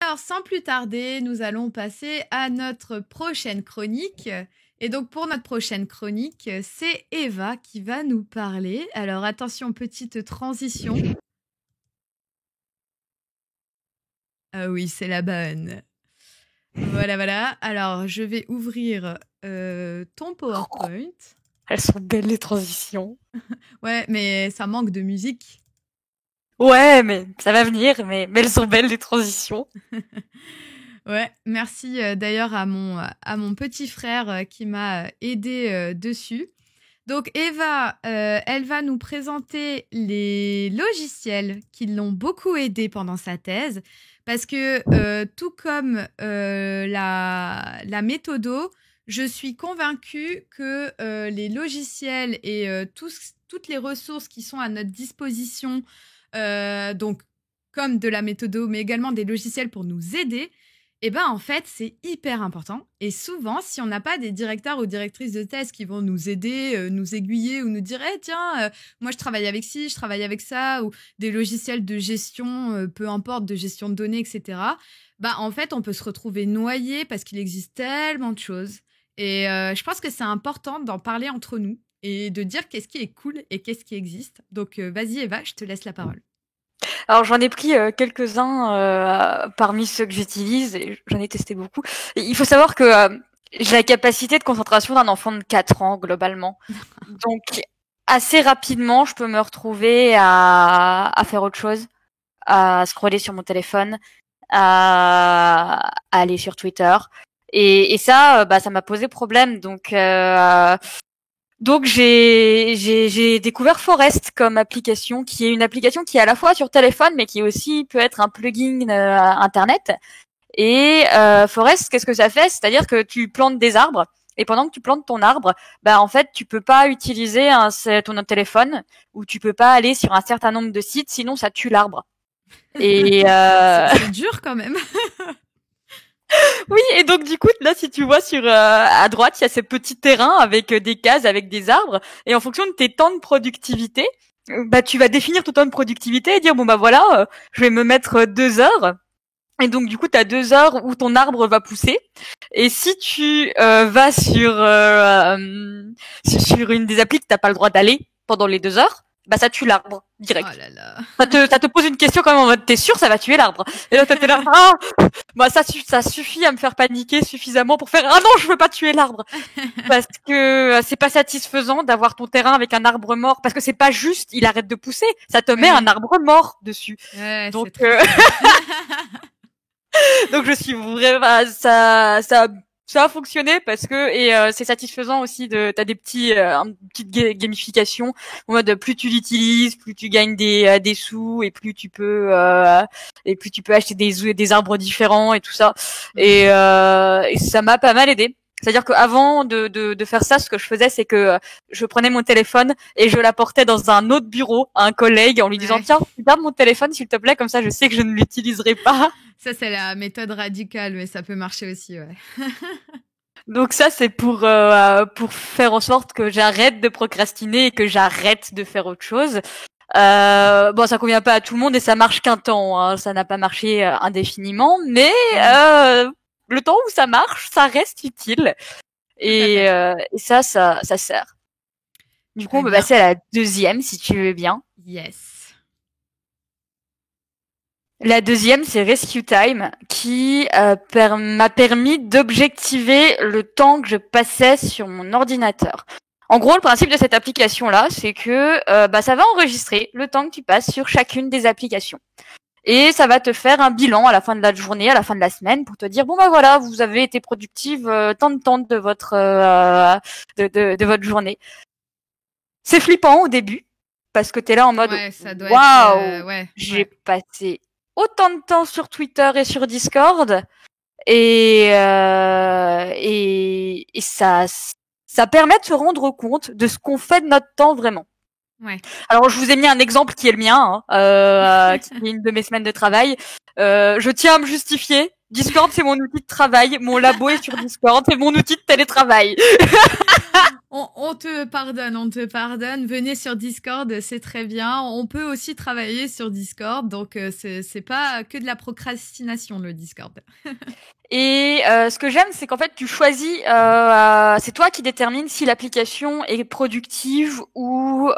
Alors, sans plus tarder, nous allons passer à notre prochaine chronique. Et donc, pour notre prochaine chronique, c'est Eva qui va nous parler. Alors, attention, petite transition. Ah oui, c'est la bonne. Voilà, voilà. Alors, je vais ouvrir ton PowerPoint. Elles sont belles les transitions. Ouais, mais ça manque de musique. Ouais, mais ça va venir, mais elles sont belles les transitions. Ouais, merci d'ailleurs à mon petit frère qui m'a aidé dessus. Donc Eva, elle va nous présenter les logiciels qui l'ont beaucoup aidé pendant sa thèse, parce que tout comme la méthodo, je suis convaincue que les logiciels et toutes les ressources qui sont à notre disposition, donc comme de la méthodo, mais également des logiciels pour nous aider, eh ben en fait, c'est hyper important. Et souvent, si on n'a pas des directeurs ou directrices de thèse qui vont nous aider, nous aiguiller ou nous dire eh, tiens, moi je travaille avec ci, je travaille avec ça, ou des logiciels de gestion, peu importe, de gestion de données, etc. Bah en fait, on peut se retrouver noyé parce qu'il existe tellement de choses. Et je pense que c'est important d'en parler entre nous et de dire qu'est-ce qui est cool et qu'est-ce qui existe. Donc vas-y Eva, je te laisse la parole. Alors j'en ai pris quelques-uns parmi ceux que j'utilise et j'en ai testé beaucoup. Et il faut savoir que j'ai la capacité de concentration d'un enfant de 4 ans globalement. Donc assez rapidement, je peux me retrouver à faire autre chose, à scroller sur mon téléphone, à aller sur Twitter. Et ça, bah, ça m'a posé problème. Donc j'ai découvert Forest comme application, qui est une application qui est à la fois sur téléphone, mais qui aussi peut être un plugin internet. Et Forest, qu'est-ce que ça fait? C'est-à-dire que tu plantes des arbres. Et pendant que tu plantes ton arbre, bah en fait, tu peux pas utiliser ton téléphone ou tu peux pas aller sur un certain nombre de sites, sinon ça tue l'arbre. Et C'est dur quand même. oui, et donc du coup, là, si tu vois sur à droite, il y a ces petits terrains avec des cases, avec des arbres, et en fonction de tes temps de productivité, bah tu vas définir ton temps de productivité et dire bon bah voilà, je vais me mettre 2 heures. Et donc du coup, tu as 2 heures où ton arbre va pousser. Et si tu vas sur une des applis que t'as pas le droit d'aller pendant les 2 heures, bah ça tue l'arbre direct. Oh là là. Ça te pose une question quand même en mode t'es sûr ça va tuer l'arbre. Et là t'es là ah bah ça suffit à me faire paniquer suffisamment pour faire ah non je veux pas tuer l'arbre parce que c'est pas satisfaisant d'avoir ton terrain avec un arbre mort parce que c'est pas juste il arrête de pousser ça te met un arbre mort dessus. Ouais, Donc c'est très donc je suis vraiment ça a fonctionné parce que c'est satisfaisant aussi t'as des une petite gamification en mode plus tu l'utilises plus tu gagnes des sous et plus tu peux acheter des arbres différents et tout ça et ça m'a pas mal aidé. C'est-à-dire qu'avant de faire ça, ce que je faisais, c'est que je prenais mon téléphone et je l'apportais dans un autre bureau à un collègue en lui disant tiens, garde mon téléphone s'il te plaît, comme ça je sais que je ne l'utiliserai pas. Ça, c'est la méthode radicale, mais ça peut marcher aussi, ouais. Donc ça, c'est pour faire en sorte que j'arrête de procrastiner et que j'arrête de faire autre chose. Bon, ça convient pas à tout le monde et ça marche qu'un temps. Hein. Ça n'a pas marché indéfiniment, mais le temps où ça marche, ça reste utile. Et ça sert. Du coup, on peut passer à la deuxième, si tu veux bien. Yes. La deuxième, c'est Rescue Time, qui m'a permis d'objectiver le temps que je passais sur mon ordinateur. En gros, le principe de cette application-là, c'est que ça va enregistrer le temps que tu passes sur chacune des applications. Et ça va te faire un bilan à la fin de la journée, à la fin de la semaine, pour te dire bon bah voilà, vous avez été productive tant de temps de votre de votre journée. C'est flippant au début parce que t'es là en mode waouh, j'ai passé autant de temps sur Twitter et sur Discord et ça permet de se rendre compte de ce qu'on fait de notre temps vraiment. Ouais. Alors je vous ai mis un exemple qui est le mien, qui est une de mes semaines de travail. Je tiens à me justifier. Discord, c'est mon outil de travail. Mon labo est sur Discord. C'est mon outil de télétravail. On te pardonne. Venez sur Discord, c'est très bien. On peut aussi travailler sur Discord, donc c'est pas que de la procrastination, le Discord. Et ce que j'aime, c'est qu'en fait, tu choisis, c'est toi qui détermines si l'application est productive ou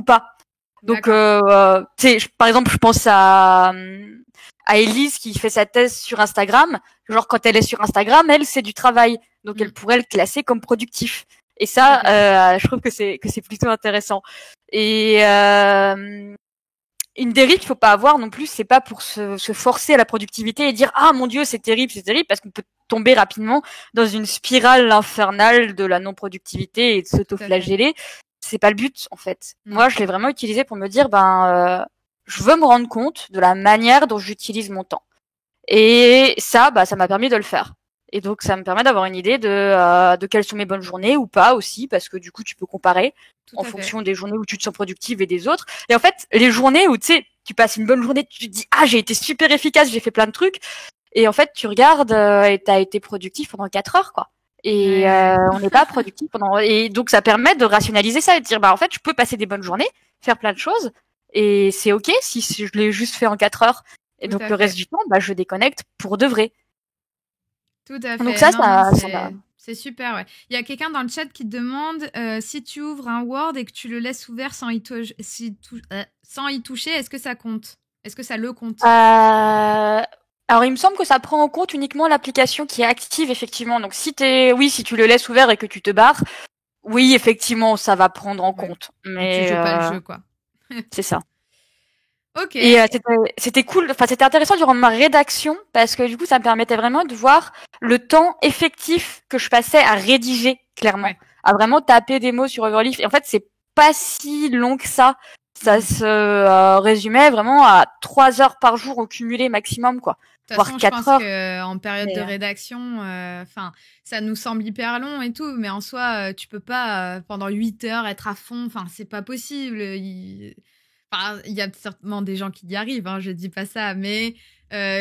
pas. Donc, par exemple, je pense à Elise qui fait sa thèse sur Instagram. Genre, quand elle est sur Instagram, elle, c'est du travail. Donc, elle pourrait le classer comme productif. Et ça, je trouve que c'est plutôt intéressant. Et une dérive qu'il faut pas avoir non plus, c'est pas pour se forcer à la productivité et dire ah mon Dieu c'est terrible, parce qu'on peut tomber rapidement dans une spirale infernale de la non-productivité et de s'auto-flageller. C'est pas le but en fait. Moi, je l'ai vraiment utilisé pour me dire je veux me rendre compte de la manière dont j'utilise mon temps. Et ça, ça m'a permis de le faire. Et donc, ça me permet d'avoir une idée de quelles sont mes bonnes journées ou pas aussi, parce que du coup, tu peux comparer en fonction des journées où tu te sens productive et des autres. Et en fait, les journées où tu sais, tu passes une bonne journée, tu te dis ah j'ai été super efficace, j'ai fait plein de trucs. Et en fait, tu regardes et t'as été productif pendant 4 heures quoi. Et on n'est pas productif pendant. Et donc, ça permet de rationaliser ça et de dire en fait, je peux passer des bonnes journées, faire plein de choses, et c'est ok si je l'ai juste fait en 4 heures. Et donc le reste du temps, je déconnecte pour de vrai. Tout à fait. Donc ça va. C'est super, ouais. Il y a quelqu'un dans le chat qui te demande si tu ouvres un Word et que tu le laisses ouvert sans y toucher, est-ce que ça compte? Est-ce que ça le compte? Alors, il me semble que ça prend en compte uniquement l'application qui est active, effectivement. Donc, si tu le laisses ouvert et que tu te barres, oui, effectivement, ça va prendre en compte. Mais tu joues pas le jeu, quoi. C'est ça. Ok. Et c'était cool, c'était intéressant durant ma rédaction parce que du coup, ça me permettait vraiment de voir le temps effectif que je passais à rédiger, clairement. À vraiment taper des mots sur Overleaf. Et en fait, c'est pas si long que ça. Ça se résumait vraiment à 3 heures par jour au cumulé maximum, quoi. De toute façon, je pense qu'en période de rédaction, ça nous semble hyper long et tout, mais en soi, tu peux pas pendant 8 heures être à fond. Enfin, c'est pas possible. Il y a certainement des gens qui y arrivent, hein, je dis pas ça, mais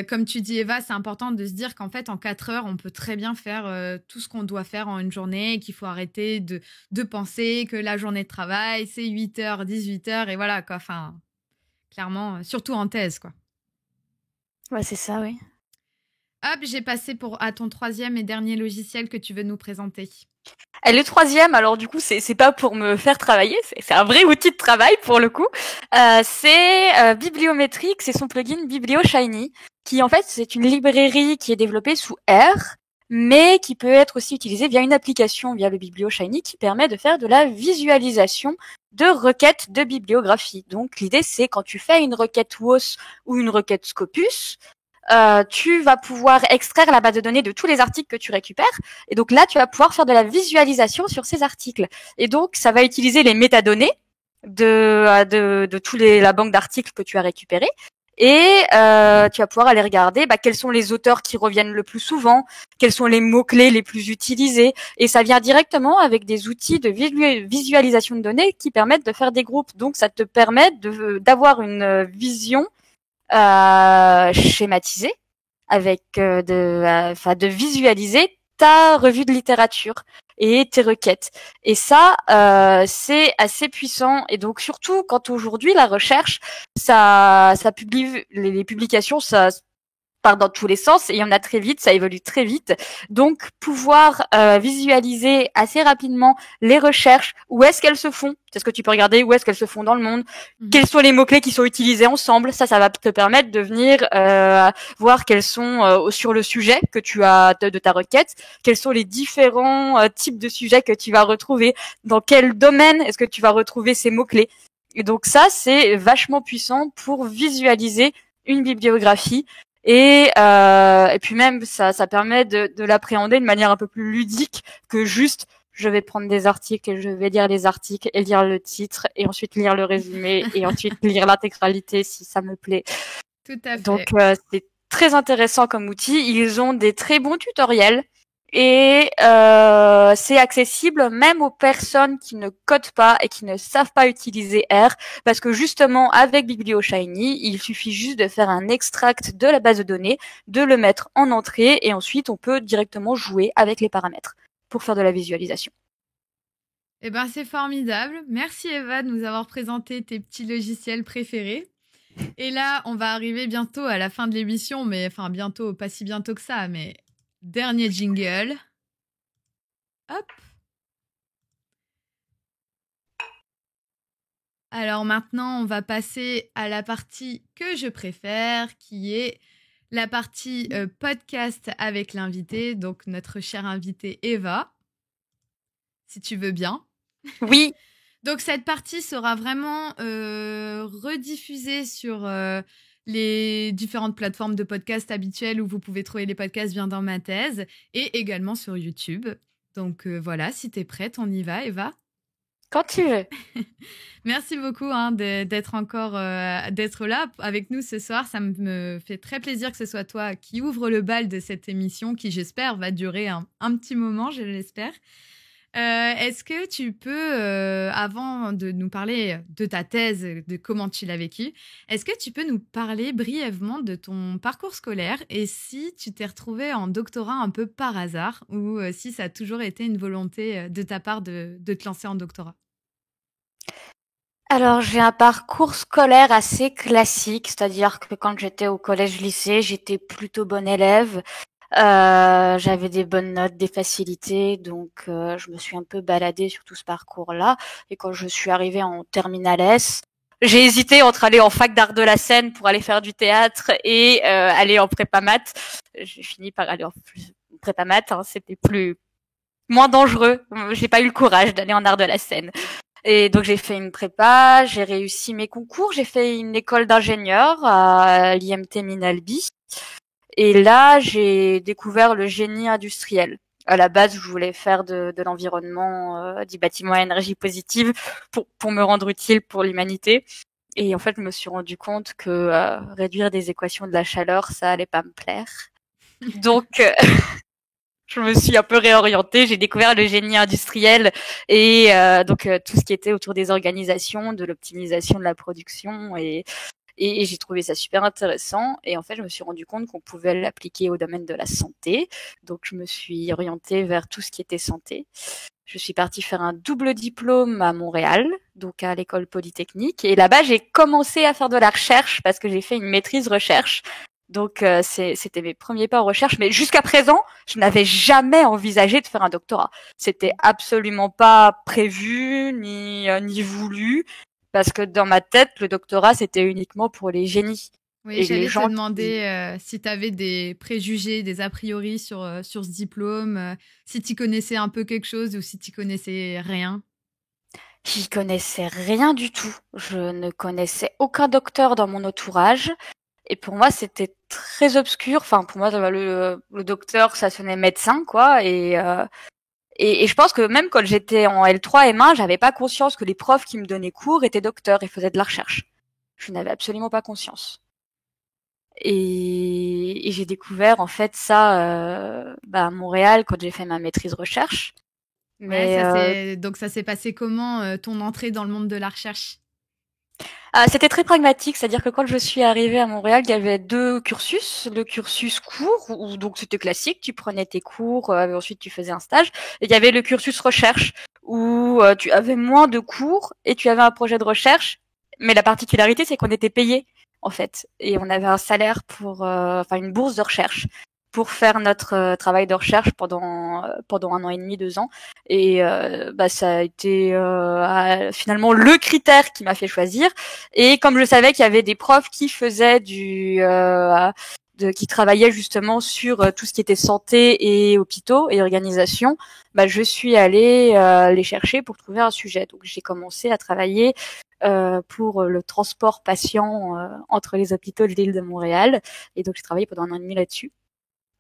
comme tu dis, Eva, c'est important de se dire qu'en fait, en 4 heures, on peut très bien faire tout ce qu'on doit faire en une journée et qu'il faut arrêter de penser que la journée de travail, c'est 8 heures, 18 heures, et voilà, quoi. Enfin, clairement, surtout en thèse, quoi. Ouais, c'est ça, oui. Hop, j'ai passé à ton troisième et dernier logiciel que tu veux nous présenter. Et le troisième, alors du coup, c'est pas pour me faire travailler, c'est un vrai outil de travail pour le coup. C'est Bibliometric, c'est son plugin BiblioShiny, qui en fait c'est une librairie qui est développée sous R, mais qui peut être aussi utilisée via une application, via le BiblioShiny, qui permet de faire de la visualisation de requêtes de bibliographie. Donc l'idée c'est quand tu fais une requête WOS ou une requête Scopus, tu vas pouvoir extraire la base de données de tous les articles que tu récupères. Et donc là, tu vas pouvoir faire de la visualisation sur ces articles. Et donc, ça va utiliser les métadonnées de tous la banque d'articles que tu as récupérés. Et tu vas pouvoir aller regarder quels sont les auteurs qui reviennent le plus souvent, quels sont les mots-clés les plus utilisés. Et ça vient directement avec des outils de visualisation de données qui permettent de faire des groupes. Donc, ça te permet d'avoir une vision schématisée avec de visualiser ta revue de littérature et tes requêtes. Et ça, c'est assez puissant. Et donc, surtout quand aujourd'hui, la recherche, ça publie, les publications, ça part dans tous les sens et il y en a très vite, ça évolue très vite. Donc, pouvoir visualiser assez rapidement les recherches, où est-ce qu'elles se font, c'est ce que tu peux regarder, où est-ce qu'elles se font dans le monde, quels sont les mots-clés qui sont utilisés ensemble, ça va te permettre de venir voir quels sont sur le sujet que tu as de ta requête, quels sont les différents types de sujets que tu vas retrouver, dans quel domaine est-ce que tu vas retrouver ces mots-clés. Et donc ça, c'est vachement puissant pour visualiser une bibliographie. Et puis même, ça permet de l'appréhender de manière un peu plus ludique que juste je vais prendre des articles et je vais lire les articles et lire le titre et ensuite lire le résumé et ensuite lire l'intégralité si ça me plaît. Tout à fait. Donc c'est très intéressant comme outil. Ils ont des très bons tutoriels Et c'est accessible même aux personnes qui ne codent pas et qui ne savent pas utiliser R, parce que justement avec BiblioShiny, il suffit juste de faire un extract de la base de données, de le mettre en entrée, et ensuite on peut directement jouer avec les paramètres pour faire de la visualisation. Eh ben, c'est formidable. Merci Eva de nous avoir présenté tes petits logiciels préférés. Et là, on va arriver bientôt à la fin de l'émission, mais enfin bientôt, pas si bientôt que ça, mais dernier jingle. Hop. Alors maintenant, on va passer à la partie que je préfère, qui est la partie podcast avec l'invité, donc notre chère invitée Eva, si tu veux bien. Oui. Donc cette partie sera vraiment rediffusée sur les différentes plateformes de podcast habituelles où vous pouvez trouver les podcasts bien dans ma thèse, et également sur YouTube. Donc voilà, si t'es prête, on y va, Eva. Quand tu veux. Merci beaucoup d'être encore d'être là avec nous ce soir. Ça me fait très plaisir que ce soit toi qui ouvre le bal de cette émission qui, j'espère, va durer un petit moment, je l'espère. Est-ce que tu peux, avant de nous parler de ta thèse, de comment tu l'as vécue, est-ce que tu peux nous parler brièvement de ton parcours scolaire et si tu t'es retrouvé en doctorat un peu par hasard ou si ça a toujours été une volonté de ta part de te lancer en doctorat? Alors, j'ai un parcours scolaire assez classique, c'est-à-dire que quand j'étais au collège-lycée, j'étais plutôt bonne élève. J'avais des bonnes notes, des facilités, donc je me suis un peu baladée sur tout ce parcours-là. Et quand je suis arrivée en terminale S, j'ai hésité entre aller en fac d'art de la scène pour aller faire du théâtre et aller en prépa maths. J'ai fini par aller en prépa maths, hein, c'était moins dangereux. J'ai pas eu le courage d'aller en art de la scène. Et donc j'ai fait une prépa, j'ai réussi mes concours, j'ai fait une école d'ingénieur à l'IMT Minalbi. Et là, j'ai découvert le génie industriel. À la base, je voulais faire de l'environnement, du bâtiment à énergie positive pour me rendre utile pour l'humanité. Et en fait, je me suis rendu compte que réduire des équations de la chaleur, ça allait pas me plaire. Donc, je me suis un peu réorientée. J'ai découvert le génie industriel et donc tout ce qui était autour des organisations, de l'optimisation de la production et j'ai trouvé ça super intéressant. Et en fait, je me suis rendu compte qu'on pouvait l'appliquer au domaine de la santé. Donc, je me suis orientée vers tout ce qui était santé. Je suis partie faire un double diplôme à Montréal, donc à l'école polytechnique. Et là-bas, j'ai commencé à faire de la recherche parce que j'ai fait une maîtrise recherche. Donc, c'était mes premiers pas en recherche. Mais jusqu'à présent, je n'avais jamais envisagé de faire un doctorat. C'était absolument pas prévu ni voulu. Parce que dans ma tête, le doctorat, c'était uniquement pour les génies. Oui, Et j'allais les te gens demander si tu avais des préjugés, des a priori sur ce diplôme, si tu connaissais un peu quelque chose ou si tu connaissais rien. qui connaissaient rien du tout. Je ne connaissais aucun docteur dans mon entourage. Et pour moi, c'était très obscur. Enfin, pour moi, le docteur, ça sonnait médecin, quoi. Et je pense que même quand j'étais en L3, M1, j'avais pas conscience que les profs qui me donnaient cours étaient docteurs et faisaient de la recherche. Je n'avais absolument pas conscience. Et j'ai découvert en fait ça à Montréal quand j'ai fait ma maîtrise recherche. Ouais, Mais donc ça s'est passé comment ton entrée dans le monde de la recherche? c'était très pragmatique, c'est-à-dire que quand je suis arrivée à Montréal, il y avait deux cursus. Le cursus cours, où donc c'était classique, tu prenais tes cours, ensuite tu faisais un stage. Et il y avait le cursus recherche, où tu avais moins de cours et tu avais un projet de recherche. Mais la particularité, c'est qu'on était payé, en fait. Et on avait un salaire une bourse de recherche pour faire notre travail de recherche pendant 1 an et demi, 2 ans. Et ça a été finalement le critère qui m'a fait choisir. Et comme je savais qu'il y avait des profs qui faisaient qui travaillaient justement sur tout ce qui était santé et hôpitaux et organisation, je suis allée les chercher pour trouver un sujet. Donc j'ai commencé à travailler pour le transport patient entre les hôpitaux de l'île de Montréal. Et donc j'ai travaillé pendant 1 an et demi là-dessus.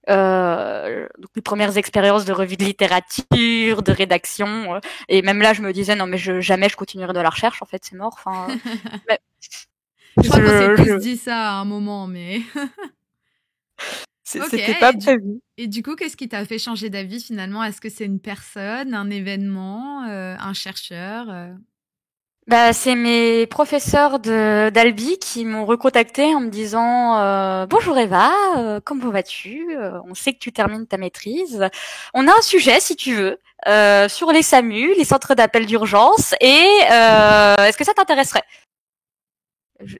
Donc les premières expériences de revue de littérature, de rédaction, et même là je me disais non mais jamais je continuerai de la recherche, en fait c'est mort. Enfin, je crois qu'on s'est tous dit ça à un moment, mais Ok, C'était pas prévu. et du coup, qu'est-ce qui t'a fait changer d'avis finalement? Est-ce que c'est une personne, un événement, un chercheur Bah, c'est mes professeurs d'Albi qui m'ont recontacté en me disant bonjour Eva, comment vas-tu? On sait que tu termines ta maîtrise. On a un sujet si tu veux sur les SAMU, les centres d'appel d'urgence, et est-ce que ça t'intéresserait?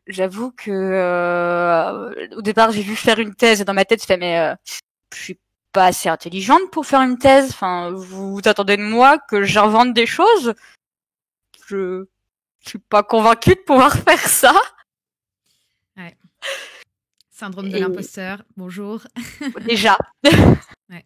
J'avoue que au départ j'ai vu faire une thèse et dans ma tête je fais mais je suis pas assez intelligente pour faire une thèse. Enfin, vous attendez de moi que j'invente des choses? Je suis pas convaincue de pouvoir faire ça. Ouais. Syndrome de Et l'imposteur, bonjour. déjà. Ouais.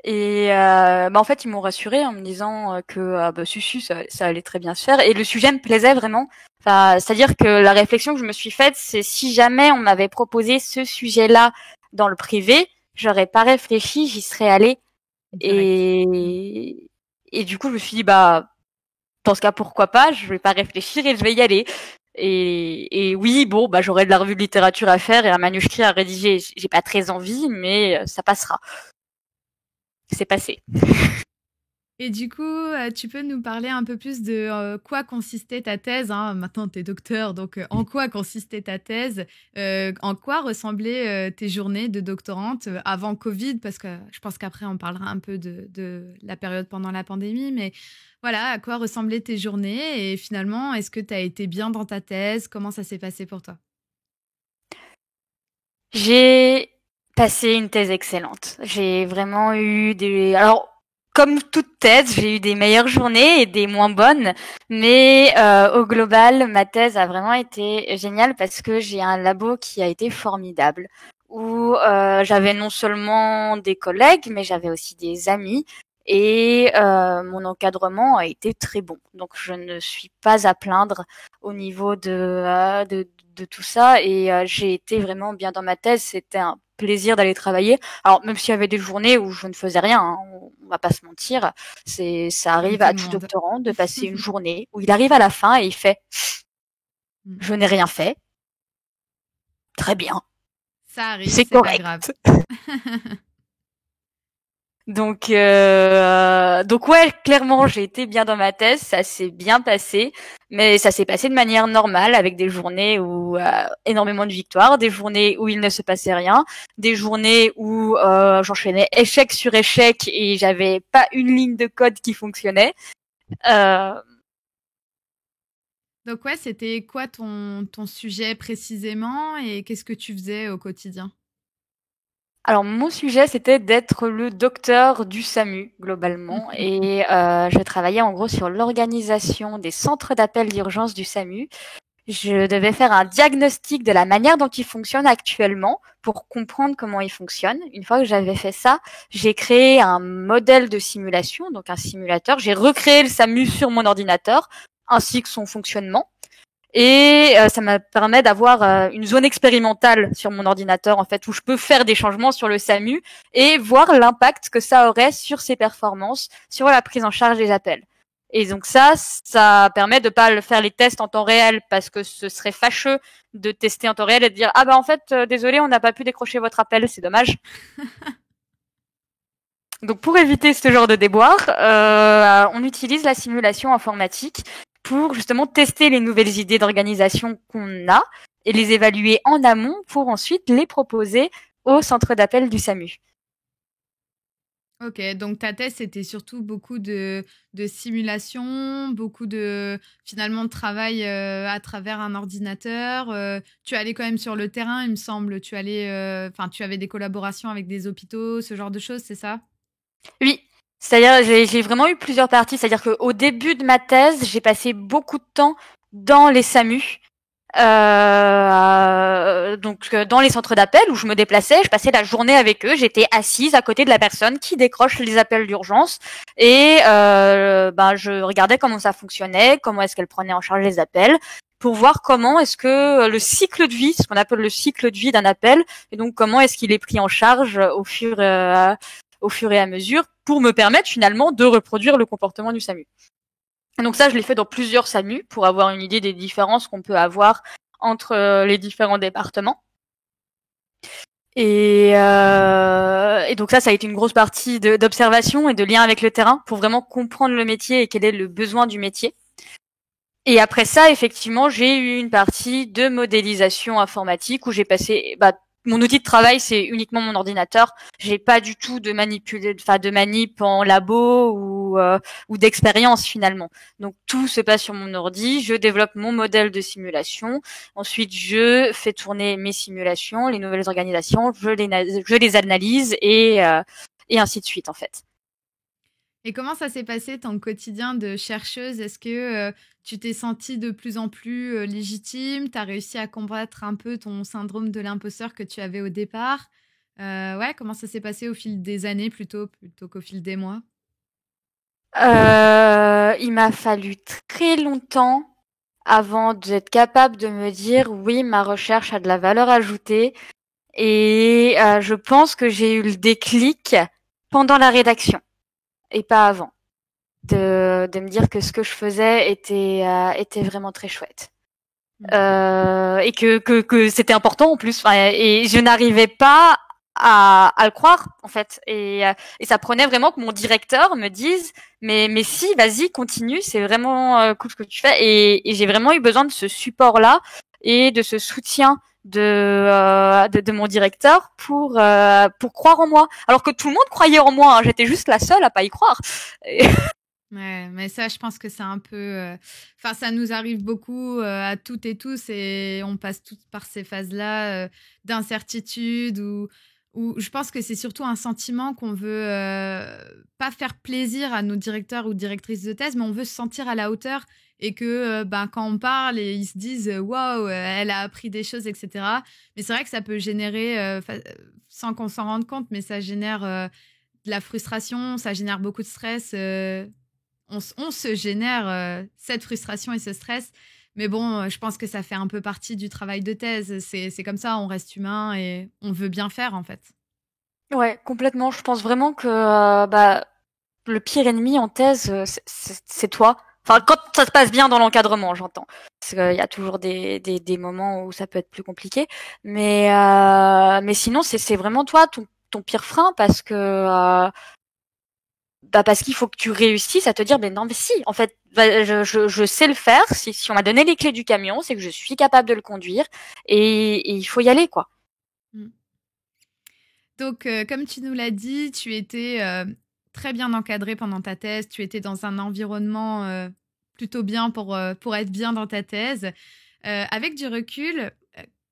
Et en fait, ils m'ont rassurée en me disant que bah, si, ça allait très bien se faire. Et le sujet me plaisait vraiment. Enfin, c'est-à-dire que la réflexion que je me suis faite, c'est si jamais on m'avait proposé ce sujet-là dans le privé, j'aurais pas réfléchi, j'y serais allée. Direct. Et du coup, je me suis dit, bah, dans ce cas, pourquoi pas, je vais pas réfléchir et je vais y aller. Et oui, bon, bah, j'aurais de la revue de littérature à faire et un manuscrit à rédiger. J'ai pas très envie, mais ça passera. C'est passé. Et du coup, tu peux nous parler un peu plus de quoi consistait ta thèse, hein? Maintenant, tu es docteur, donc en quoi consistait ta thèse? En quoi ressemblaient tes journées de doctorante avant Covid? Parce que je pense qu'après, on parlera un peu de la période pendant la pandémie, mais voilà, à quoi ressemblaient tes journées? Et finalement, est-ce que tu as été bien dans ta thèse? Comment ça s'est passé pour toi? J'ai passé une thèse excellente. J'ai vraiment eu des... Alors, comme toute thèse, j'ai eu des meilleures journées et des moins bonnes, mais au global, ma thèse a vraiment été géniale parce que j'ai un labo qui a été formidable, où j'avais non seulement des collègues, mais j'avais aussi des amis. Et mon encadrement a été très bon. Donc, je ne suis pas à plaindre au niveau de tout ça. Et j'ai été vraiment bien dans ma thèse. C'était un plaisir d'aller travailler. Alors, même s'il y avait des journées où je ne faisais rien, hein, on va pas se mentir, ça Comme arrive tout à le tout monde. doctorant de passer une journée où il arrive à la fin et il fait Mm. je n'ai rien fait. Très bien. Ça arrive, C'est c'est pas grave. correct. Donc ouais, clairement, j'ai été bien dans ma thèse, ça s'est bien passé, mais ça s'est passé de manière normale, avec des journées où énormément de victoires, des journées où il ne se passait rien, des journées où j'enchaînais échec sur échec et j'avais pas une ligne de code qui fonctionnait. Euh, Donc ouais, c'était quoi ton sujet précisément et qu'est-ce que tu faisais au quotidien? alors mon sujet, c'était d'être le docteur du SAMU globalement, et je travaillais en gros sur l'organisation des centres d'appel d'urgence du SAMU. Je devais faire un diagnostic de la manière dont il fonctionne actuellement pour comprendre comment il fonctionne. Une fois que j'avais fait ça, j'ai créé un modèle de simulation, donc un simulateur. J'ai recréé le SAMU sur mon ordinateur ainsi que son fonctionnement. Et ça me permet d'avoir une zone expérimentale sur mon ordinateur, en fait, où je peux faire des changements sur le SAMU et voir l'impact que ça aurait sur ses performances, sur la prise en charge des appels. Et donc ça permet de pas faire les tests en temps réel parce que ce serait fâcheux de tester en temps réel et de dire ah bah en fait désolé on n'a pas pu décrocher votre appel, c'est dommage. Donc pour éviter ce genre de déboire, on utilise la simulation informatique pour justement tester les nouvelles idées d'organisation qu'on a et les évaluer en amont pour ensuite les proposer au centre d'appel du SAMU. Ok, donc ta thèse, c'était surtout beaucoup de simulation, beaucoup de finalement de travail à travers un ordinateur. Tu allais quand même sur le terrain, il me semble. Tu allais, enfin, tu avais des collaborations avec des hôpitaux, ce genre de choses, c'est ça? Oui, c'est-à-dire j'ai vraiment eu plusieurs parties. C'est-à-dire qu'au début de ma thèse, j'ai passé beaucoup de temps dans les SAMU. Dans les centres d'appel où je me déplaçais, je passais la journée avec eux, j'étais assise à côté de la personne qui décroche les appels d'urgence et je regardais comment ça fonctionnait, comment est-ce qu'elle prenait en charge les appels pour voir comment est-ce que le cycle de vie, ce qu'on appelle le cycle de vie d'un appel, et donc comment est-ce qu'il est pris en charge au fur et à mesure pour me permettre finalement de reproduire le comportement du SAMU. Donc ça, je l'ai fait dans plusieurs SAMU pour avoir une idée des différences qu'on peut avoir entre les différents départements. Et donc ça a été une grosse partie d'observation et de lien avec le terrain pour vraiment comprendre le métier et quel est le besoin du métier. Et après ça, effectivement, j'ai eu une partie de modélisation informatique où j'ai passé, mon outil de travail, c'est uniquement mon ordinateur. J'ai pas du tout de manip en labo ou d'expérience finalement. Donc tout se passe sur mon ordi. Je développe mon modèle de simulation. Ensuite, je fais tourner mes simulations, les nouvelles organisations. Je les analyse et ainsi de suite en fait. Et comment ça s'est passé ton quotidien de chercheuse? Est-ce que tu t'es sentie de plus en plus légitime? Tu as réussi à combattre un peu ton syndrome de l'imposteur que tu avais au départ? Ouais, comment ça s'est passé au fil des années plutôt qu'au fil des mois? Il m'a fallu très longtemps avant d'être capable de me dire oui, ma recherche a de la valeur ajoutée. Et je pense que j'ai eu le déclic pendant la rédaction et pas avant. De me dire que ce que je faisais était vraiment très chouette. Et que c'était important en plus. Et je n'arrivais pas à le croire en fait. Et ça prenait vraiment que mon directeur me dise mais si, vas-y, continue, c'est vraiment cool ce que tu fais. Et j'ai vraiment eu besoin de ce support-là et de ce soutien de mon directeur pour croire en moi. Alors que tout le monde croyait en moi, hein. J'étais juste la seule à pas y croire. Et... Ouais, mais ça, je pense que c'est un peu... Enfin, ça nous arrive beaucoup à toutes et tous et on passe toutes par ces phases-là d'incertitude ou je pense que c'est surtout un sentiment qu'on veut pas faire plaisir à nos directeurs ou directrices de thèse, mais on veut se sentir à la hauteur et que quand on parle, et ils se disent waouh, elle a appris des choses, etc. Mais c'est vrai que ça peut générer, sans qu'on s'en rende compte, mais ça génère de la frustration, ça génère beaucoup de stress. On se génère cette frustration et ce stress. Mais bon, je pense que ça fait un peu partie du travail de thèse. C'est comme ça, on reste humain et on veut bien faire, en fait. Ouais, complètement. Je pense vraiment que le pire ennemi en thèse, c'est toi. Enfin, quand ça se passe bien dans l'encadrement, j'entends. Parce qu'il y a toujours des moments où ça peut être plus compliqué. Mais sinon, c'est vraiment toi, ton pire frein, parce qu'il faut que tu réussisses à te dire, ben non, mais si, en fait, je sais le faire. Si on m'a donné les clés du camion, c'est que je suis capable de le conduire et il faut y aller, quoi. Mm. Donc, comme tu nous l'as dit, tu étais très bien encadré pendant ta thèse. Tu étais dans un environnement plutôt bien pour être bien dans ta thèse. Avec du recul,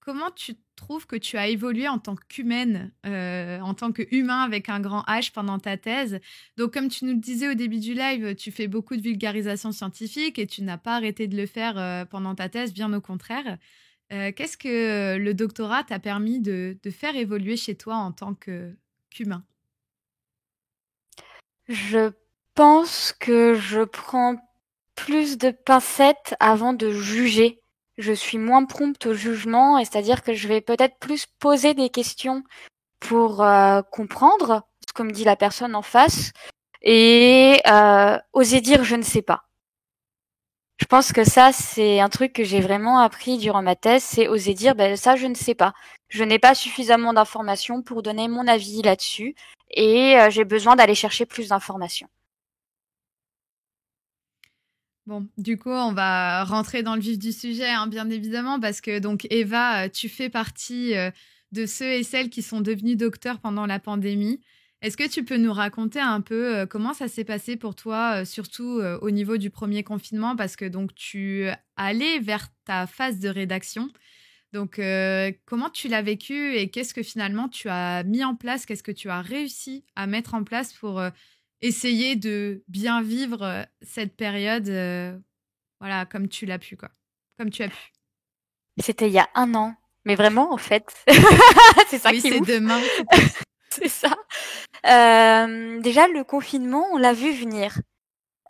comment tu trouves que tu as évolué en tant qu'humaine, en tant qu'humain avec un grand H pendant ta thèse? Donc, comme tu nous le disais au début du live, tu fais beaucoup de vulgarisation scientifique et tu n'as pas arrêté de le faire pendant ta thèse, bien au contraire. Qu'est-ce que le doctorat t'a permis de faire évoluer chez toi en tant qu'humain? Je pense que je prends plus de pincettes avant de juger. Je suis moins prompte au jugement, et c'est-à-dire que je vais peut-être plus poser des questions pour comprendre ce que me dit la personne en face et oser dire je ne sais pas. Je pense que ça, c'est un truc que j'ai vraiment appris durant ma thèse, c'est oser dire ben, ça, je ne sais pas. Je n'ai pas suffisamment d'informations pour donner mon avis là-dessus et j'ai besoin d'aller chercher plus d'informations. Bon, du coup, on va rentrer dans le vif du sujet, hein, bien évidemment, parce que donc Eva, tu fais partie de ceux et celles qui sont devenus docteurs pendant la pandémie. Est-ce que tu peux nous raconter un peu comment ça s'est passé pour toi, surtout au niveau du premier confinement, parce que donc tu allais vers ta phase de rédaction. Donc, comment tu l'as vécu et qu'est-ce que finalement tu as mis en place? Qu'est-ce que tu as réussi à mettre en place pour essayer de bien vivre cette période, voilà, comme tu l'as pu, quoi, comme tu as pu? C'était il y a un an, mais vraiment en fait, c'est ça Oui, qui est c'est ouf. demain, c'est possible. C'est ça. Déjà le confinement, on l'a vu venir.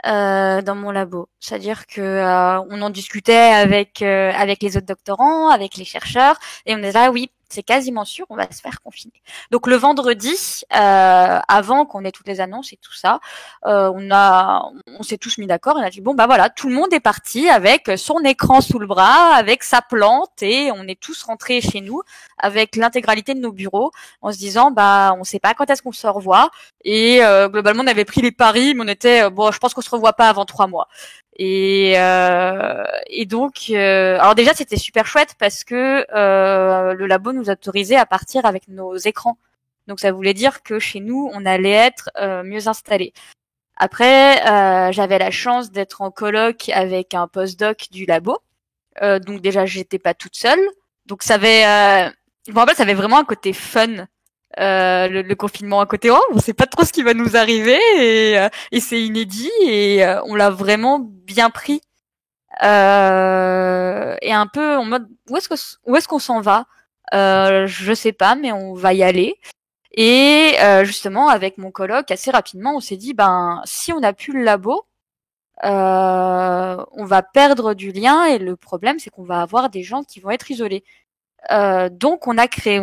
Dans mon labo. C'est-à-dire que on en discutait avec les autres doctorants, avec les chercheurs, et on est là, oui, c'est quasiment sûr, on va se faire confiner. Donc le vendredi, avant qu'on ait toutes les annonces et tout ça, on s'est tous mis d'accord. On a dit bon bah voilà, tout le monde est parti avec son écran sous le bras, avec sa plante, et on est tous rentrés chez nous avec l'intégralité de nos bureaux, en se disant bah on sait pas quand est-ce qu'on se revoit. Et globalement, on avait pris les paris, mais on était bon, je pense qu'on se revoit pas avant 3 mois. Et donc, alors déjà c'était super chouette parce que le labo nous autorisait à partir avec nos écrans. Donc ça voulait dire que chez nous on allait être mieux installés. Après, j'avais la chance d'être en coloc avec un postdoc du labo. Donc déjà j'étais pas toute seule. Donc ça avait, je me rappelle, ça avait vraiment un côté fun. Le confinement à côté, oh, on sait pas trop ce qui va nous arriver, et c'est inédit, et on l'a vraiment bien pris, et un peu en mode où est-ce qu'on s'en va, je sais pas, mais on va y aller. Et justement avec mon coloc, assez rapidement on s'est dit ben si on n'a plus le labo, on va perdre du lien, et le problème c'est qu'on va avoir des gens qui vont être isolés. Donc on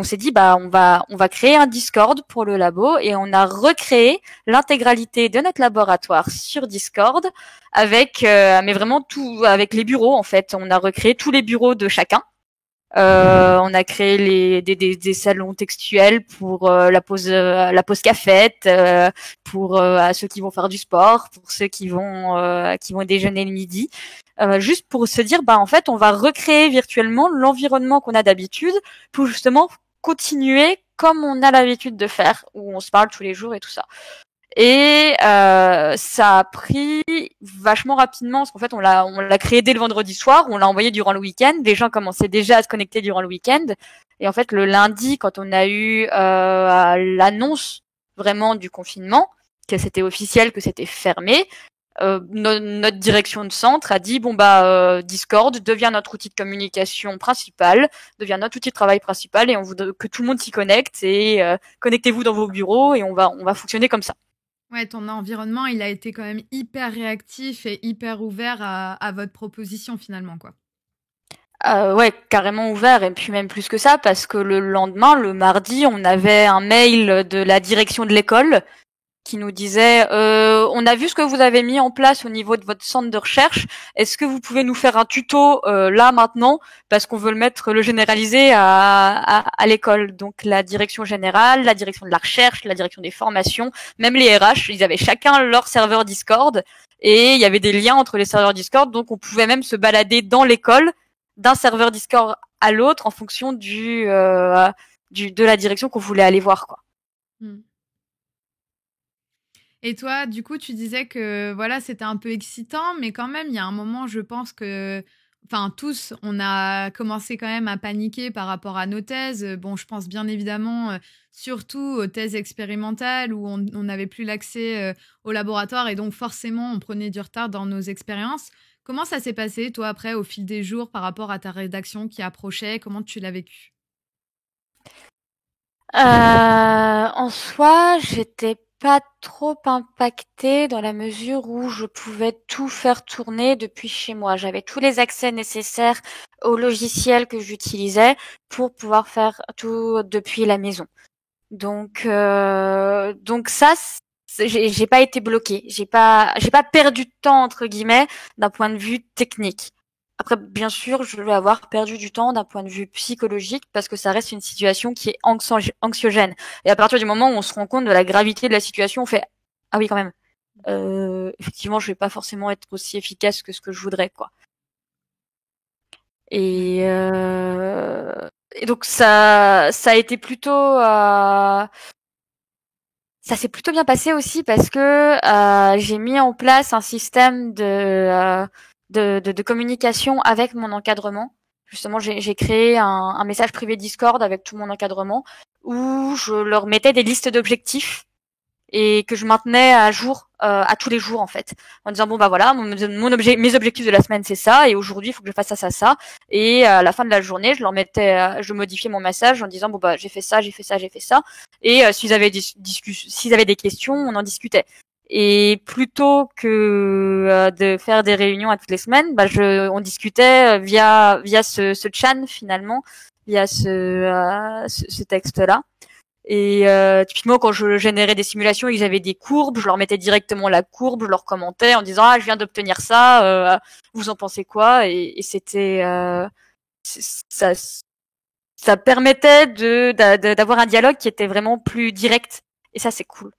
s'est dit bah on va créer un Discord pour le labo, et on a recréé l'intégralité de notre laboratoire sur Discord avec mais vraiment tout, avec les bureaux en fait. On a recréé tous les bureaux de chacun. On a créé des salons textuels pour la pause cafette, pour ceux qui vont faire du sport, pour ceux qui vont déjeuner le midi. Juste pour se dire bah en fait on va recréer virtuellement l'environnement qu'on a d'habitude pour justement continuer comme on a l'habitude de faire, où on se parle tous les jours et tout ça. Et ça a pris vachement rapidement, parce qu'en fait on l'a créé dès le vendredi soir, on l'a envoyé durant le week-end, les gens commençaient déjà à se connecter durant le week-end, et en fait le lundi, quand on a eu l'annonce vraiment du confinement, que c'était officiel, que c'était fermé, notre direction de centre a dit bon bah Discord devient notre outil de communication principal, devient notre outil de travail principal, et on veut que tout le monde s'y connecte, et connectez-vous dans vos bureaux, et on va fonctionner comme ça. Ouais, ton environnement, il a été quand même hyper réactif et hyper ouvert à votre proposition finalement, quoi. Ouais, carrément ouvert, et puis même plus que ça, parce que le lendemain, le mardi, on avait un mail de la direction de l'école qui nous disait on a vu ce que vous avez mis en place au niveau de votre centre de recherche. Est-ce que vous pouvez nous faire un tuto là maintenant, parce qu'on veut le généraliser à l'école. Donc la direction générale, la direction de la recherche, la direction des formations, même les RH, ils avaient chacun leur serveur Discord, et il y avait des liens entre les serveurs Discord, donc on pouvait même se balader dans l'école d'un serveur Discord à l'autre en fonction de la direction qu'on voulait aller voir, quoi. Et toi, du coup, tu disais que voilà, c'était un peu excitant, mais quand même, il y a un moment, je pense que, enfin, tous, on a commencé quand même à paniquer par rapport à nos thèses. Bon, je pense bien évidemment, surtout aux thèses expérimentales où on n'avait plus l'accès au laboratoire, et donc forcément, on prenait du retard dans nos expériences. Comment ça s'est passé, toi, après, au fil des jours, par rapport à ta rédaction qui approchait? Comment tu l'as vécu? En soi, j'étais pas trop impactée dans la mesure où je pouvais tout faire tourner depuis chez moi. J'avais tous les accès nécessaires au logiciel que j'utilisais pour pouvoir faire tout depuis la maison. Donc ça, j'ai pas été bloquée. J'ai pas perdu de temps entre guillemets d'un point de vue technique. Après, bien sûr, je vais avoir perdu du temps d'un point de vue psychologique, parce que ça reste une situation qui est anxiogène. Et à partir du moment où on se rend compte de la gravité de la situation, on fait ah oui, quand même. Effectivement, je vais pas forcément être aussi efficace que ce que je voudrais, quoi. Et donc ça a été plutôt ça s'est plutôt bien passé aussi, parce que j'ai mis en place un système de communication avec mon encadrement. Justement, j'ai créé un message privé Discord avec tout mon encadrement, où je leur mettais des listes d'objectifs et que je maintenais à jour à tous les jours, en fait, en disant bon bah voilà, mes objectifs de la semaine c'est ça, et aujourd'hui il faut que je fasse ça, et à la fin de la journée je modifiais mon message en disant bon bah j'ai fait ça, et s'ils avaient des questions, on en discutait. Et plutôt que de faire des réunions à toutes les semaines, bah on discutait via ce chat finalement, via ce texte-là. Et typiquement, quand je générais des simulations et que j'avais des courbes, je leur mettais directement la courbe, je leur commentais en disant je viens d'obtenir ça, vous en pensez quoi? Et c'était ça permettait d'avoir un dialogue qui était vraiment plus direct. Et ça, c'est cool.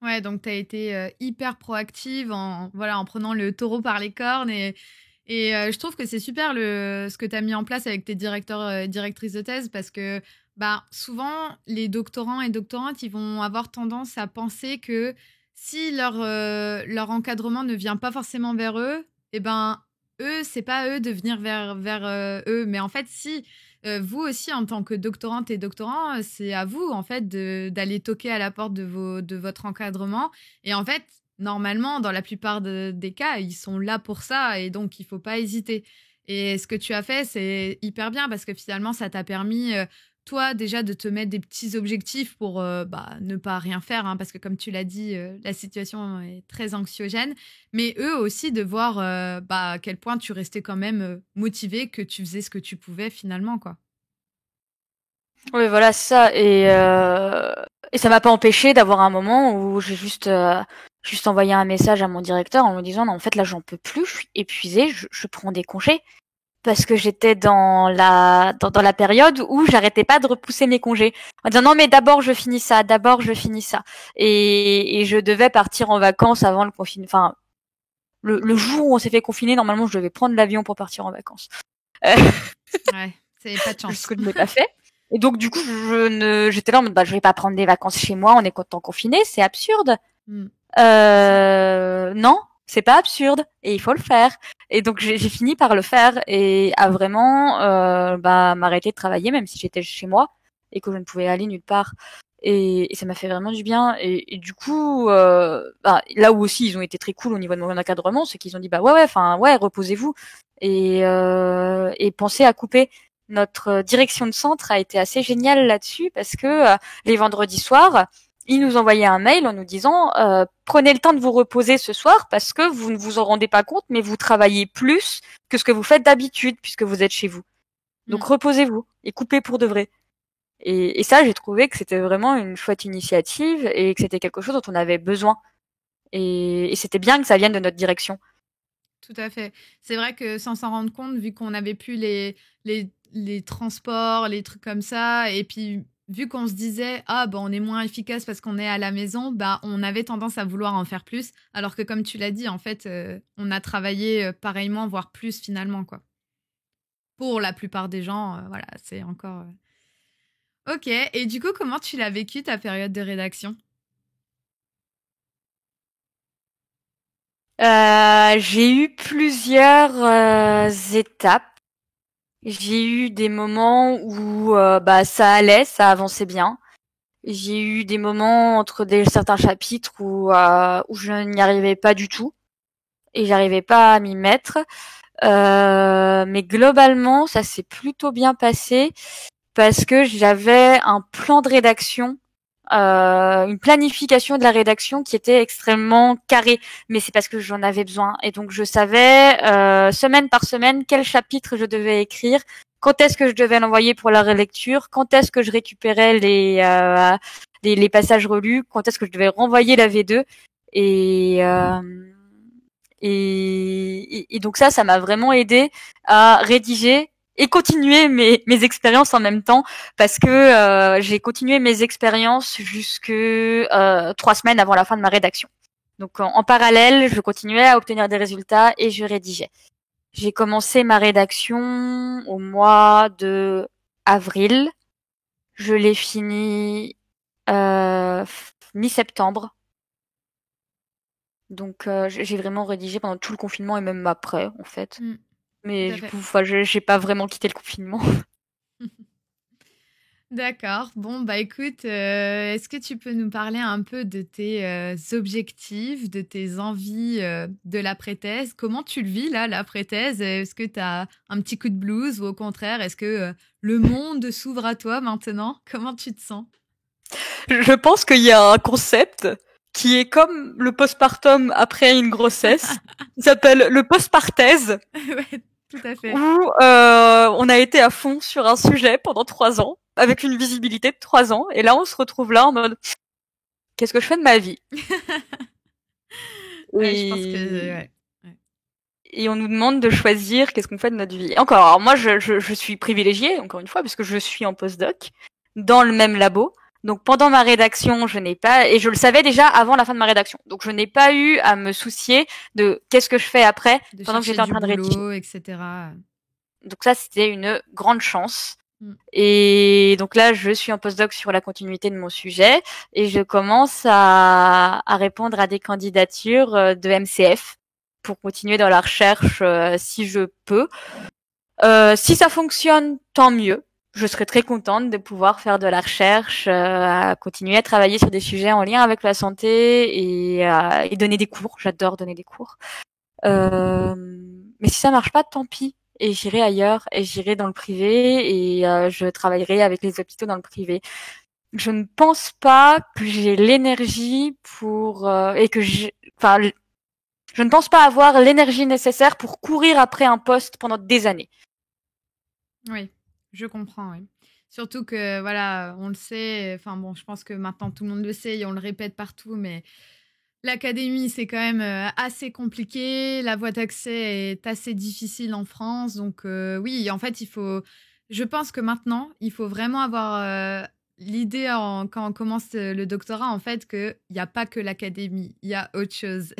Ouais, donc tu as été hyper proactive en prenant le taureau par les cornes et je trouve que c'est super ce que tu as mis en place avec tes directeurs directrices de thèse parce que souvent les doctorants et doctorantes, ils vont avoir tendance à penser que si leur encadrement ne vient pas forcément vers eux, eh ben eux, c'est pas à eux de venir vers eux, mais en fait si vous aussi, en tant que doctorante et doctorant, c'est à vous, en fait, d'aller toquer à la porte de votre encadrement. Et en fait, normalement, dans la plupart des cas, ils sont là pour ça et donc il faut pas hésiter. Et ce que tu as fait, c'est hyper bien parce que finalement, ça t'a permis, toi, déjà, de te mettre des petits objectifs pour ne pas rien faire, hein, parce que comme tu l'as dit, la situation est très anxiogène. Mais eux aussi de voir à quel point tu restais quand même motivé, que tu faisais ce que tu pouvais finalement, quoi. Oui, voilà, c'est ça. Et ça m'a pas empêché d'avoir un moment où j'ai juste envoyé un message à mon directeur en me disant, non, en fait, là, j'en peux plus, je suis épuisée, je prends des congés. Parce que j'étais dans la période où j'arrêtais pas de repousser mes congés. En disant, non, mais d'abord, je finis ça, d'abord, je finis ça. Et je devais partir en vacances avant le confinement. Enfin, le jour où on s'est fait confiner, normalement, je devais prendre l'avion pour partir en vacances. Ouais, c'est pas de chance. Ce que je n'ai pas fait. Et donc, du coup, j'étais là en mode, je vais pas prendre des vacances chez moi, on est content confiné, c'est absurde. Mm. Non, c'est pas absurde et il faut le faire. Et donc, j'ai fini par le faire et à vraiment, m'arrêter de travailler, même si j'étais chez moi et que je ne pouvais aller nulle part. Et ça m'a fait vraiment du bien. Et du coup, là où aussi ils ont été très cool au niveau de mon encadrement, c'est qu'ils ont dit, ouais, reposez-vous et pensez à couper. Notre direction de centre a été assez géniale là-dessus parce que les vendredis soirs, ils nous envoyaient un mail en nous disant prenez le temps de vous reposer ce soir parce que vous ne vous en rendez pas compte, mais vous travaillez plus que ce que vous faites d'habitude puisque vous êtes chez vous. Donc reposez-vous et coupez pour de vrai. Et ça, j'ai trouvé que c'était vraiment une chouette initiative et que c'était quelque chose dont on avait besoin. Et c'était bien que ça vienne de notre direction. Tout à fait. C'est vrai que sans s'en rendre compte, vu qu'on n'avait plus les transports, les trucs comme ça, et puis vu qu'on se disait, on est moins efficace parce qu'on est à la maison, on avait tendance à vouloir en faire plus, alors que comme tu l'as dit, en fait, on a travaillé pareillement, voire plus finalement, quoi. Pour la plupart des gens, voilà, c'est encore... Ok, et du coup, comment tu l'as vécu ta période de rédaction? J'ai eu plusieurs étapes. J'ai eu des moments où ça allait, ça avançait bien. J'ai eu des moments entre certains chapitres où je n'y arrivais pas du tout et j'arrivais pas à m'y mettre. Mais globalement, ça s'est plutôt bien passé parce que j'avais un plan de rédaction, une planification de la rédaction qui était extrêmement carrée. Mais c'est parce que j'en avais besoin. Et donc, je savais semaine par semaine quel chapitre je devais écrire, quand est-ce que je devais l'envoyer pour la relecture, quand est-ce que je récupérais les passages relus, quand est-ce que je devais renvoyer la V2. Et, et donc ça m'a vraiment aidé à rédiger et continuer mes expériences en même temps parce que j'ai continué mes expériences jusque 3 semaines avant la fin de ma rédaction. Donc en parallèle, je continuais à obtenir des résultats et je rédigeais. J'ai commencé ma rédaction au mois de avril. Je l'ai fini mi-septembre. Donc j'ai vraiment rédigé pendant tout le confinement et même après en fait. Mais du coup, j'ai pas vraiment quitté le confinement. D'accord. Bon, écoute, est-ce que tu peux nous parler un peu de tes objectifs, de tes envies de l'après-thèse? Comment tu le vis, là, l'après-thèse? Est-ce que tu as un petit coup de blues ou au contraire, est-ce que le monde s'ouvre à toi maintenant? Comment tu te sens? Je pense qu'il y a un concept qui est comme le postpartum après une grossesse. Il s'appelle le postparthèse. Ouais, Tout à fait. où on a été à fond sur un sujet pendant 3 ans, avec une visibilité de 3 ans, et là on se retrouve là en mode qu'est-ce que je fais de ma vie? Ouais, je pense que Et, ouais. Ouais. et on nous demande de choisir qu'est-ce qu'on fait de notre vie. Et encore, alors moi je suis privilégiée, encore une fois, parce que je suis en postdoc, dans le même labo. Donc pendant ma rédaction, je n'ai pas, et je le savais déjà avant la fin de ma rédaction, donc je n'ai pas eu à me soucier de qu'est-ce que je fais après De pendant que chercher j'étais en du train de rédiger. boulot, etc. Donc ça, c'était une grande chance. Mm. Et donc là, je suis en postdoc sur la continuité de mon sujet et je commence à répondre à des candidatures de MCF pour continuer dans la recherche si je peux. Si ça fonctionne, tant mieux. Je serais très contente de pouvoir faire de la recherche, à continuer à travailler sur des sujets en lien avec la santé et donner des cours. J'adore donner des cours. Mais si ça marche pas, tant pis. Et j'irai ailleurs, et j'irai dans le privé, et je travaillerai avec les hôpitaux dans le privé. Je ne pense pas que j'ai l'énergie pour enfin, je ne pense pas avoir l'énergie nécessaire pour courir après un poste pendant des années. Oui, je comprends, oui. Surtout que, voilà, on le sait, enfin bon, je pense que maintenant tout le monde le sait et on le répète partout, mais l'académie, c'est quand même assez compliqué. La voie d'accès est assez difficile en France. Donc, oui, en fait, je pense que maintenant, il faut vraiment avoir l'idée quand on commence le doctorat, en fait, qu'il n'y a pas que l'académie, il y a autre chose.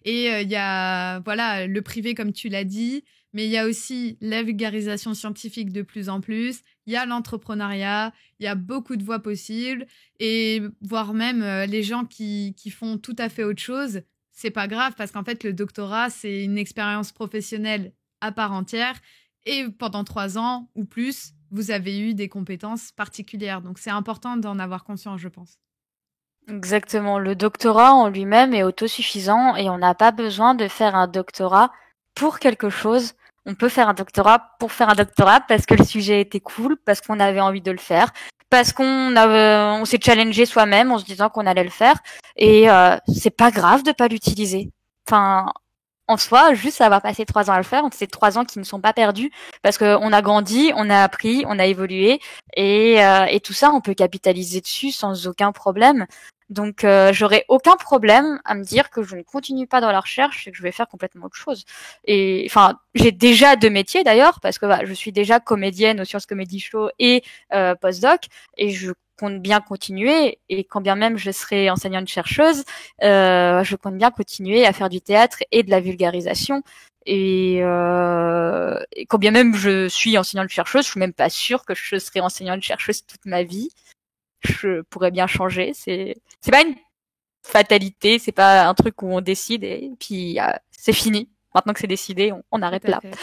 Et il y a, voilà, le privé, comme tu l'as dit, mais il y a aussi la vulgarisation scientifique de plus en plus. Il y a l'entrepreneuriat, il y a beaucoup de voies possibles et voire même les gens qui font tout à fait autre chose, c'est pas grave parce qu'en fait le doctorat c'est une expérience professionnelle à part entière et pendant 3 ans ou plus vous avez eu des compétences particulières donc c'est important d'en avoir conscience je pense. Exactement. Le doctorat en lui-même est autosuffisant et on n'a pas besoin de faire un doctorat pour quelque chose. On peut faire un doctorat pour faire un doctorat parce que le sujet était cool, parce qu'on avait envie de le faire, parce on s'est challengé soi-même en se disant qu'on allait le faire. Et c'est pas grave de pas l'utiliser. Enfin, en soi, juste avoir passé 3 ans à le faire, c'est 3 ans qui ne sont pas perdus parce qu'on a grandi, on a appris, on a évolué et tout ça, on peut capitaliser dessus sans aucun problème. Donc, j'aurais aucun problème à me dire que je ne continue pas dans la recherche et que je vais faire complètement autre chose. Et enfin, j'ai déjà 2 métiers d'ailleurs parce que je suis déjà comédienne au Sciences Comedy Show et postdoc et je compte bien continuer et quand bien même je serai enseignante chercheuse, je compte bien continuer à faire du théâtre et de la vulgarisation. Et quand bien même je suis enseignante chercheuse, je suis même pas sûre que je serai enseignante chercheuse toute ma vie. Je pourrais bien changer. C'est pas une fatalité, c'est pas un truc où on décide et puis c'est fini. Maintenant que c'est décidé, on Tout arrête à là. fait,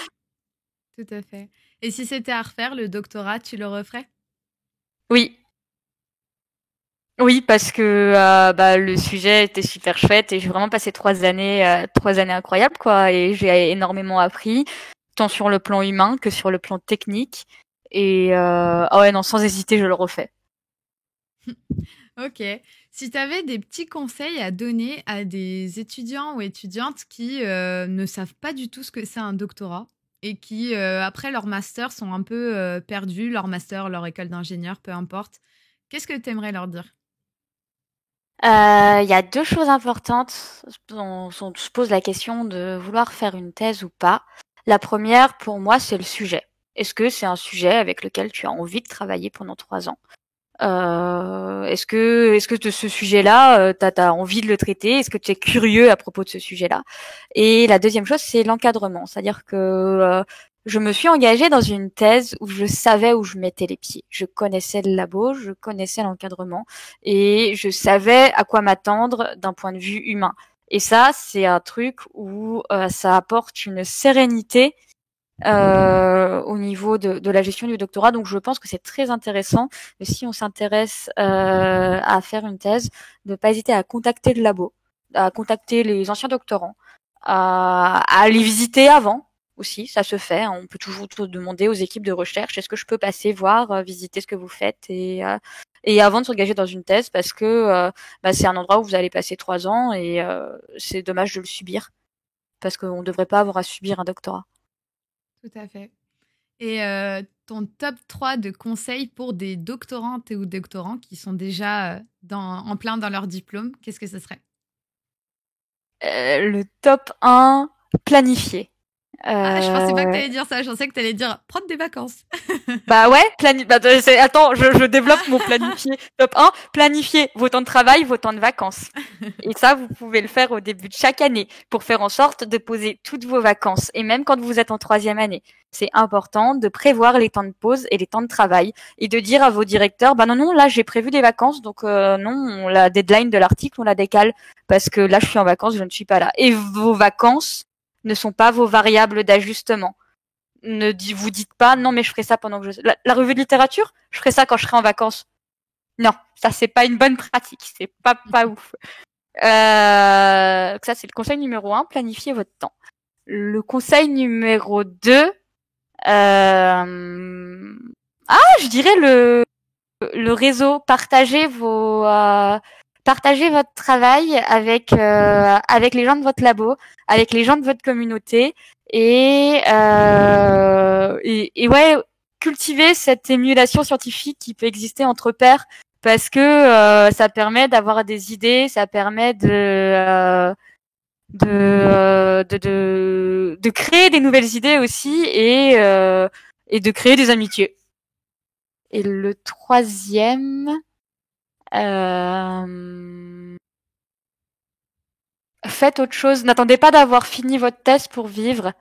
tout à fait. Et si c'était à refaire le doctorat, tu le referais? Oui, oui, parce que le sujet était super chouette et j'ai vraiment passé 3 années incroyables quoi. Et j'ai énormément appris, tant sur le plan humain que sur le plan technique. Et ah ouais non, sans hésiter, je le refais. Ok. Si tu avais des petits conseils à donner à des étudiants ou étudiantes qui ne savent pas du tout ce que c'est un doctorat et qui, après leur master, sont un peu perdus, leur master, leur école d'ingénieur, peu importe, qu'est-ce que tu aimerais leur dire? Il y a 2 choses importantes. On se pose la question de vouloir faire une thèse ou pas. La première, pour moi, c'est le sujet. Est-ce que c'est un sujet avec lequel tu as envie de travailler pendant 3 ans? Est-ce que de ce sujet-là, t'as envie de le traiter? Est-ce que tu es curieux à propos de ce sujet-là? Et la deuxième chose, c'est l'encadrement. C'est-à-dire que je me suis engagée dans une thèse où je savais où je mettais les pieds. Je connaissais le labo, je connaissais l'encadrement et je savais à quoi m'attendre d'un point de vue humain. Et ça, c'est un truc où ça apporte une sérénité au niveau de la gestion du doctorat. Donc je pense que c'est très intéressant, si on s'intéresse à faire une thèse, de ne pas hésiter à contacter le labo, à contacter les anciens doctorants, à aller visiter avant aussi, ça se fait. On peut toujours demander aux équipes de recherche, est-ce que je peux passer voir, visiter ce que vous faites et avant de s'engager dans une thèse parce que c'est un endroit où vous allez passer 3 ans et c'est dommage de le subir parce qu'on ne devrait pas avoir à subir un doctorat. Tout à fait. Et ton top 3 de conseils pour des doctorantes ou doctorants qui sont déjà en plein dans leur diplôme, qu'est-ce que ce serait? Le top 1, planifier. Ah, je pensais pas que Euh, t'allais dire ça. Je pensais que t'allais dire prendre des vacances. Bah ouais, attends, je développe mon planifier. Top 1, planifier vos temps de travail, vos temps de vacances. Et ça, vous pouvez le faire au début de chaque année pour faire en sorte de poser toutes vos vacances. Et même quand vous êtes en 3e année, c'est important de prévoir les temps de pause et les temps de travail et de dire à vos directeurs, bah non, non, là j'ai prévu des vacances, donc non, la deadline de l'article, on la décale parce que là je suis en vacances, je ne suis pas là. Et vos vacances ne sont pas vos variables d'ajustement. Vous dites pas, non mais je ferai ça pendant que la revue de littérature, je ferai ça quand je serai en vacances. Non, ça c'est pas une bonne pratique, c'est pas ouf. Ça, c'est le conseil numéro 1, planifiez votre temps. Le conseil numéro 2, je dirais le réseau. Partagez votre travail avec les gens de votre labo, avec les gens de votre communauté et ouais, cultivez cette émulation scientifique qui peut exister entre pairs parce que ça permet d'avoir des idées, ça permet de créer des nouvelles idées aussi et de créer des amitiés. Et le troisième, faites autre chose. N'attendez pas d'avoir fini votre thèse pour vivre.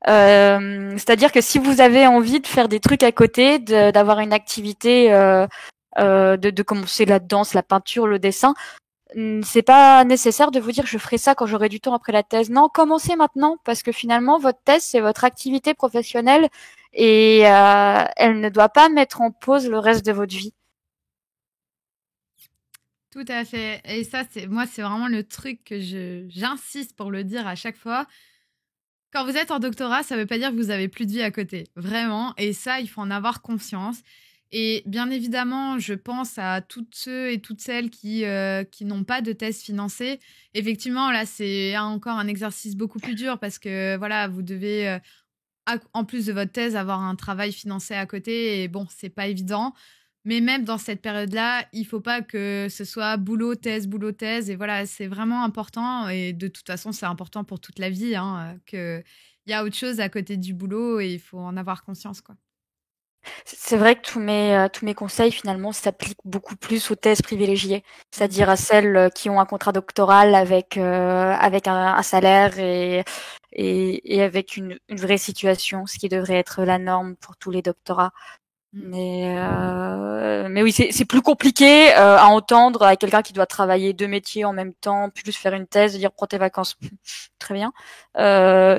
C'est-à-dire que si vous avez envie de faire des trucs à côté, d'avoir une activité, de commencer la danse, la peinture, le dessin, c'est pas nécessaire de vous dire je ferai ça quand j'aurai du temps après la thèse. Non, commencez maintenant parce que finalement votre thèse c'est votre activité professionnelle et elle ne doit pas mettre en pause le reste de votre vie. Tout à fait. Et ça, c'est vraiment le truc que j'insiste pour le dire à chaque fois. Quand vous êtes en doctorat, ça ne veut pas dire que vous avez plus de vie à côté. Vraiment. Et ça, il faut en avoir conscience. Et bien évidemment, je pense à toutes ceux et toutes celles qui n'ont pas de thèse financée. Effectivement, là, c'est encore un exercice beaucoup plus dur parce que voilà, vous devez, en plus de votre thèse, avoir un travail financé à côté. Et bon, c'est pas évident. Mais même dans cette période-là, il faut pas que ce soit boulot, thèse, boulot, thèse. Et voilà, c'est vraiment important. Et de toute façon, c'est important pour toute la vie, hein, qu'il y a autre chose à côté du boulot et il faut en avoir conscience, quoi. C'est vrai que tous mes conseils finalement s'appliquent beaucoup plus aux thèses privilégiées, c'est-à-dire à celles qui ont un contrat doctoral avec un salaire et avec une vraie situation, ce qui devrait être la norme pour tous les doctorats. Mais oui, c'est plus compliqué à entendre à quelqu'un qui doit travailler 2 métiers en même temps, plus faire une thèse, dire prends tes vacances. Très bien.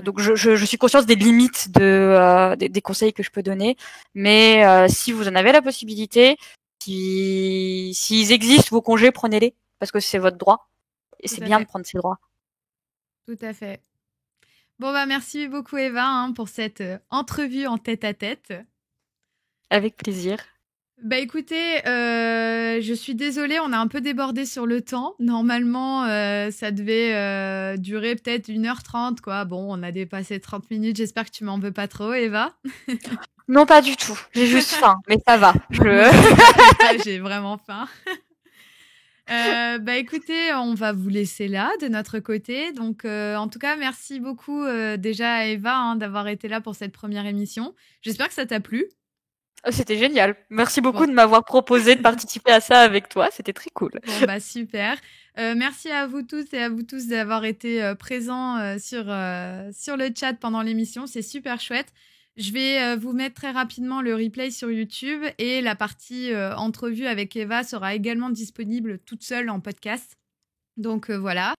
Donc je suis consciente des limites des conseils que je peux donner, mais si vous en avez la possibilité, s'ils existent vos congés, prenez-les parce que c'est votre droit et Tout c'est à bien de fait. prendre ses droits. Tout à fait. Bon, bah, merci beaucoup, Eva, hein, pour cette entrevue en tête-à-tête. Avec plaisir. Bah écoutez, je suis désolée, on a un peu débordé sur le temps. Normalement, ça devait durer peut-être 1h30, quoi. Bon, on a dépassé 30 minutes. J'espère que tu m'en veux pas trop, Eva. Non, pas du tout. J'ai juste faim, mais ça va. Moi aussi, t'inquiète pas, j'ai vraiment faim. Bah écoutez, on va vous laisser là de notre côté. Donc, en tout cas, merci beaucoup déjà à Eva hein, d'avoir été là pour cette première émission. J'espère que ça t'a plu. C'était génial. Merci beaucoup Bon. de m'avoir proposé de participer à ça avec toi. C'était très cool. Bon, bah super. Merci à vous toutes et à vous tous d'avoir été présents sur le chat pendant l'émission. C'est super chouette. Je vais vous mettre très rapidement le replay sur YouTube et la partie entrevue avec Eva sera également disponible toute seule en podcast. Donc voilà.